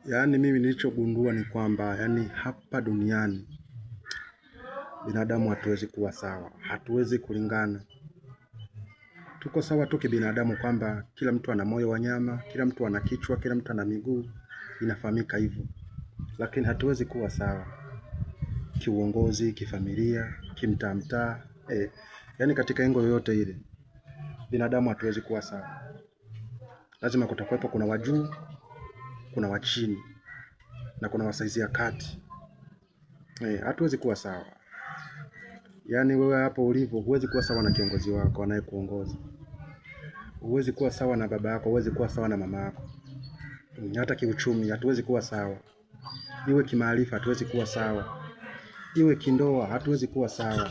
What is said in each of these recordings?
Yaani mimi nilichogundua ni kwamba hapa duniani binadamu hatuwezi kuwa sawa, hatuwezi kulingana. Tuko sawa tu kibinadamu kwamba kila mtu ana moyo wa nyama, kila mtu ana kichwa, kila mtu ana miguu, inafahamika hivyo. Lakini hatuwezi kuwa sawa kiuongozi, kifamilia, kimtaa. Yaani katika engo yoyote ile binadamu hatuwezi kuwa sawa. Lazima kutakuwepo kuna wa juu, kuna wa chini na kuna wa saizi ya kati. Hatuwezi kuwa sawa. Yaani wewe hapo ulipo huwezi kuwa sawa na kiongozi wako anayekuongoza. Huwezi kuwa sawa na baba yako, huwezi kuwa sawa na mama yako. Hata kiuchumi hatuwezi kuwa sawa. Iwe kimaarifa hatuwezi kuwa sawa. Iwe kindoa hatuwezi kuwa sawa.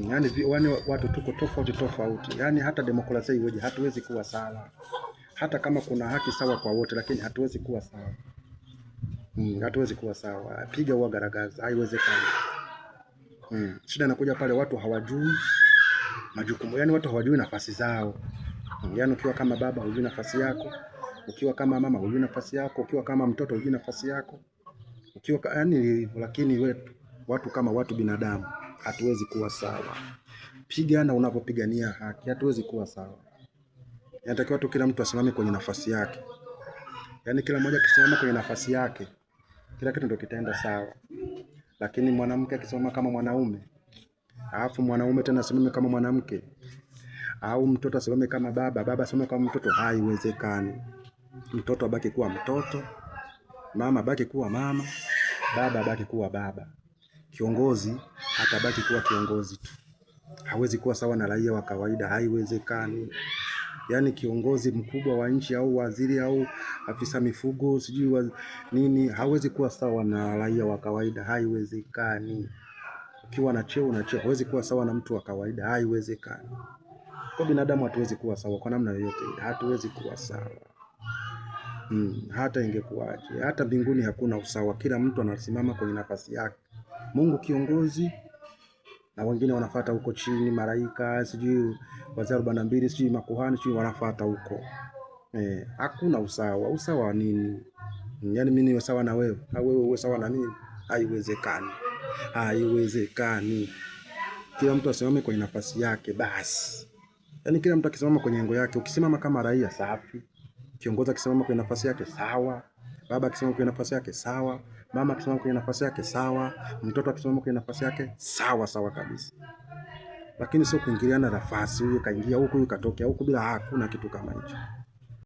Yaani watu tuko tofauti. Yaani hata demokrasia iweje hatuwezi kuwa sawa. Hata kama kuna haki sawa kwa wote, lakini hatuwezi kuwa sawa. Hatuwezi kuwa sawa. Piga huwa garagaza, haiwezekani. Shida inakuja pale watu hawajui majukumu. Yaani watu hawajui nafasi zao. Yaani ukiwa kama baba hujui nafasi yako, ukiwa kama mama hujui nafasi yako, ukiwa kama mtoto hujui nafasi yako, lakini watu kama watu binadamu hatuwezi kuwa sawa. Pigana unapopigania haki, hatuwezi kuwa sawa. Inatakiwa tu kila mtu asimame kwenye nafasi yake. Yaani kila mmoja akisimama kwenye nafasi yake, kila kitu ndio kitaenda sawa. Lakini mwanamke akisimama kama mwanaume, alafu mwanaume tena asimame kama mwanamke, au mtoto asimame kama baba, baba asimame kama mtoto, haiwezekani. Mtoto abaki kuwa mtoto, mama abaki kuwa mama, baba abaki kuwa baba. Kiongozi atabaki kuwa kiongozi tu. Hawezi kuwa sawa na raia wa kawaida, haiwezekani. Yaani kiongozi mkubwa wa nchi au waziri au afisa mifugo sijui nini, hawezi kuwa sawa na raia wa kawaida, haiwezekani. Ukiwa na cheo na cheo, hawezi kuwa sawa na mtu wa kawaida, haiwezekani. Kwa binadamu hatuwezi kuwa sawa kwa namna yoyote, hatuwezi kuwa sawa. Hata ingekuwaje, hata mbinguni hakuna usawa, kila mtu anasimama kwenye nafasi yake. Mungu kiongozi na wengine wanafuata huko chini, malaika, sijui wazee 42, sijui makuhani, sijui wanafuata huko. Hakuna usawa. Usawa wa nini? Yaani mimi niwe sawa na wewe, au wewe uwe sawa na mimi? Haiwezekani. Haiwezekani. Kila mtu asimame kwenye nafasi yake basi. Yaani kila mtu akisimama kwenye engo yake, ukisimama kama raia safi. Kiongozi akisimama kwenye nafasi yake sawa. Baba akisimama kwenye nafasi yake sawa. Mama akisimama kwenye nafasi yake sawa. Mtoto akisimama kwenye nafasi yake sawa kabisa. Lakini sio kuingiliana nafasi, huyu kaingia huku, huyu katokea huku, bila hakuna kitu kama hicho.